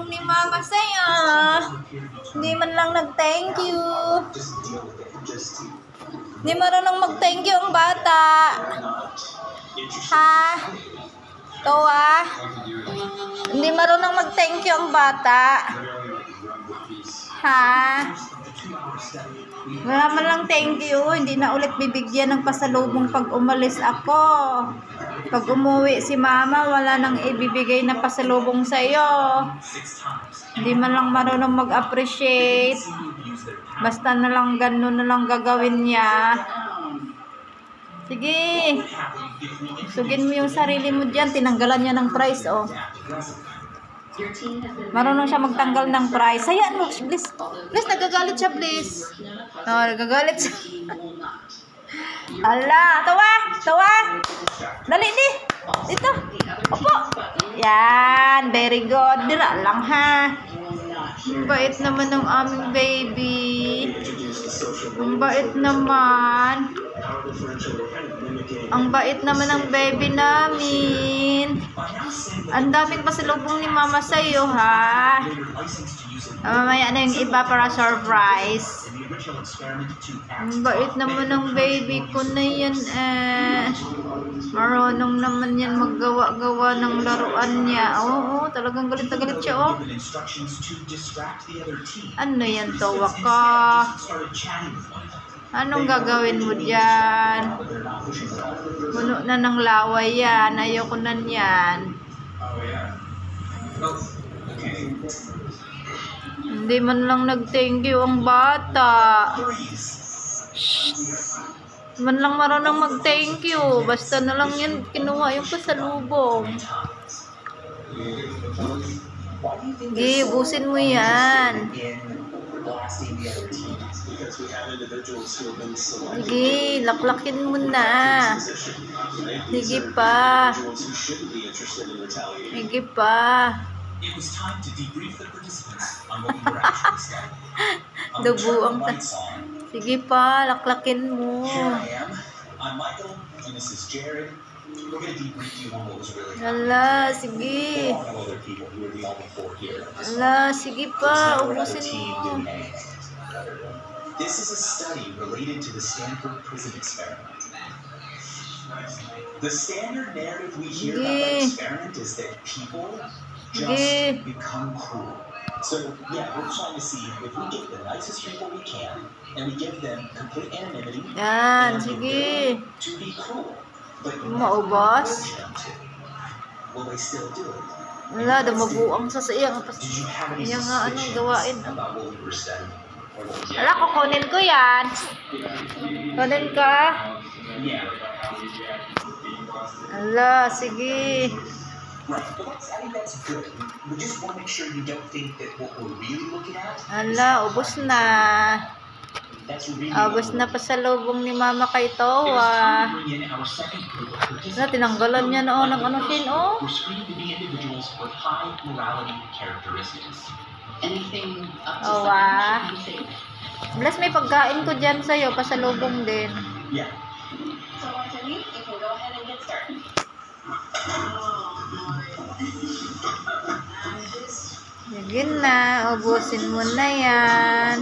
pasalubong ni Mama sa'yo. Hindi man lang nag-thank you. Hindi marunong mag-thank you ang bata. Ha? Towa? Hindi marunong mag-thank you ang bata. Ha? Wala man lang thank you. Hindi na ulit bibigyan ng pasalubong pag umalis ako. Pag umuwi si Mama, wala nang ibibigay na pasalubong sa'yo. Hindi man lang marunong mag-appreciate. Basta na lang gano'n na lang gagawin niya. Sige. Sugin mo yung sarili mo dyan. Tinanggalan niya ng price, oh. Marunong siya magtanggal ng price. Hayaan mo, Bliss. Bliss, nagagalit siya, Bliss. Oh, nagagalit siya. Ala, tawa, tawa. Dali, di. Dito. Opo. Yan, very good. Dira lang, ha. Ang bait naman ng aming baby. Ang bait naman. Ang bait naman ng baby namin. Ang daming pasalubong ni Mama sa'yo, ha? Mamaya na yung iba para surprise. Ang bait naman ng baby ko na yan, eh. Marunong naman yan maggawa-gawa ng laruan niya. Oo, talagang galit na galit siya, oh. Ano yan, tawa ka? Anong gagawin mo dyan? Puno na ng laway yan. Ayoko na yan. Hindi man lang nag-thank you ang bata. Man lang marunong mag-thank you. Basta na lang yan kinuha yung pasalubong. Sige, ubusin mo yan. Sige, laklakin mo na. Sige pa. Sige pa. Dubuang ta. Sige pa, laklakin mo. Ala, sige. Ala, sige pa, ubusin mo. This is a study related to the Stanford prison experiment. The standard narrative we hear about that experiment is that people just become cruel. So, yeah, we're trying to see if we get the nicest people we can, and we give them complete anonymity and to be cruel. But maubos. Will they still do it? Wala, dumabuang sa iyang nga anong gawain. Wala, kukunin ko yan. Kunin ka. Ala, sige. Ala, ubos na. Ubos na pasalubong ni Mama kay Towa. Ala, tinanggalan niya noon ng ano sin, oh. Towa. Bless, may pagkain ko dyan sa'yo, pasalubong din. Sige na, ubusin mo na yan.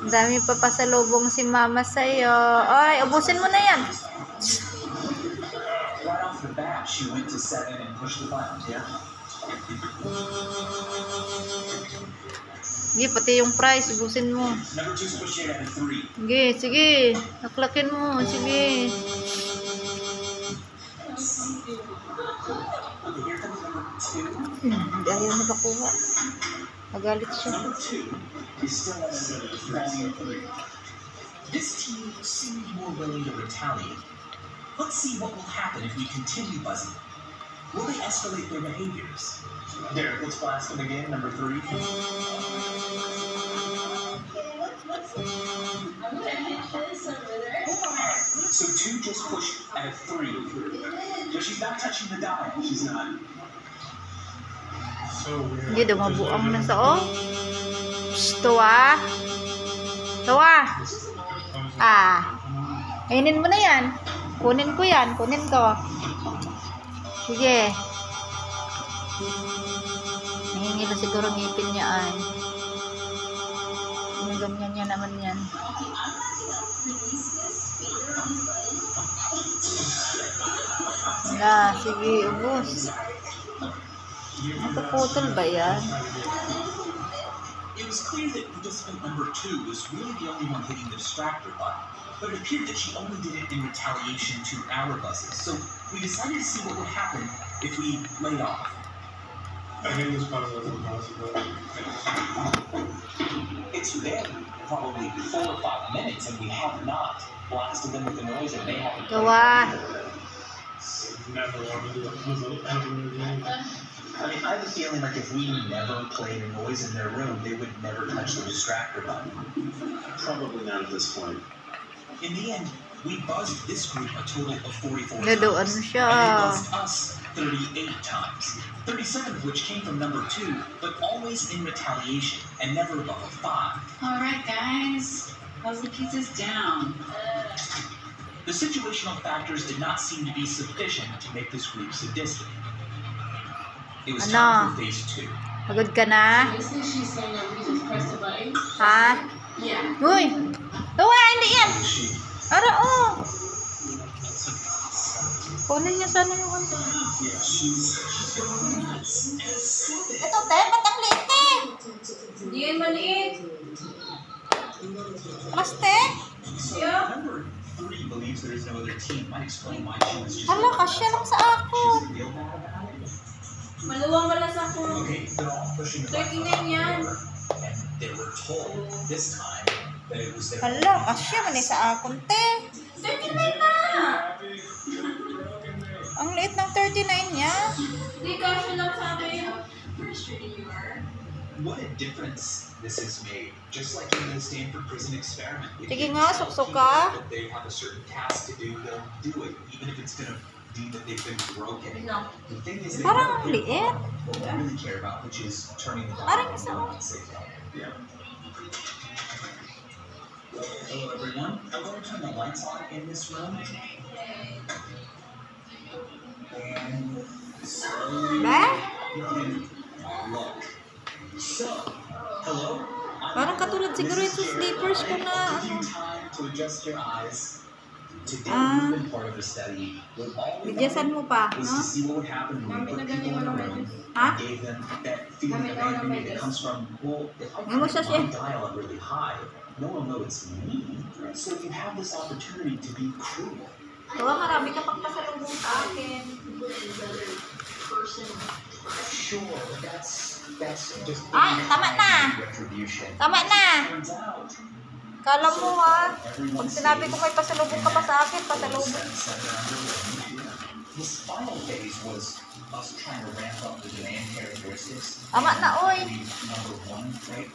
Dami pa pasalubong si Mama sa'yo. Oy, ubusin mo na yan. Sige, pati yung price, ubusin mo. Sige, sige. Naklakin mo, sige. Hindi ayaw na bakuha. Nagalit siya. This team seemed more willing to retaliate. Let's see what will happen if we continue buzzing. Will they escalate their behaviors? There, let's blast them again, number 3. So 2 just pushed at a 3. But she's not touching the dial. She's not. So weird. Hindi, dumabuang na sa oh. Towa. Towa. Ah. Kainin mo na yan. Kunin ko yan. Kunin ko. Sige. Nahingilo siguro ngipin niya ay. Ganyan niya naman yan. Wala, sige, ubos. Napuputol ba yan? It was clear that participant number 2 was really the only one hitting the distractor button, but it appeared that she only did it in retaliation to our buzzes. So we decided to see what would happen if we laid off. I think this puzzle is impossible. It's been probably 4 or 5 minutes, and we have not blasted them with the noise that they haven't. Gawa. Never want to do a puzzle ever again. I mean, I have a feeling like if we never played a noise in their room, they would never touch the distractor button. Probably not at this point. In the end, we buzzed this group a total of 44 Gadoan times, siya. and they buzzed us 38 times. 37 of which came from number 2, but always in retaliation and never above a 5. All right, guys, puzzle pieces down. The situational factors did not seem to be sufficient to make this group sadistic. It was time for phase 2. Pagod ka na? Basically, she's saying that we just press the button. Ha? Yeah. Uy! Gawa, hindi yan! Ara, oh! Kunin niya sana yung ano. Ito, te, ba't ang liit, te? Hindi yan maliit. Mas, te? Yeah. Number 3 believes there is no other team. Might explain why she was just. Hala, kasya lang sa ako. She's feel bad about it. Maluwang wala sa ako. Okay, they're all pushing the button. 39 yan. And they were told this time that it was their. Hala, kasya man sa akong, te. 39 na! Ang liit ng 39 niya. Hindi kasya lang sa akin. What a difference this has made. Just like in the Stanford Prison Experiment. If Sige you nga, tell suksok people ka. that they have a certain task to do, they'll do it, even if it's going to mean that they've been broken. The thing is, they Parang never ang liit. what we really care about, which is turning the Parang dial isa. and save them. Yeah. Hello, everyone. I'm going to turn the lights on in this room. And slowly Ba? you can look. So, hello. Parang katulad siguro yung sa sleepers ko na, I'll give you ano. time to adjust your eyes. Today, Ah. we've been part of the study. When all we Bigyasan mo pa, was no? to see what would happen when we put people in a room Ha? and gave them that feeling of anonymity that comes from, well, if I May turn musa my siya. dial up really high, no one will know it's me. So you have this opportunity to be cruel. Gawa, marami ka pang pasalubong sa akin. Sure, that's just Ay, tama na. retribution. Tama na. Turns out, Kala mo ha, everyone pag sinabi ko may pasalubong ka pa sa akin, pasalubong. This final phase was us trying to ramp up the demand characteristics. Tama na, oy. Number 1, right?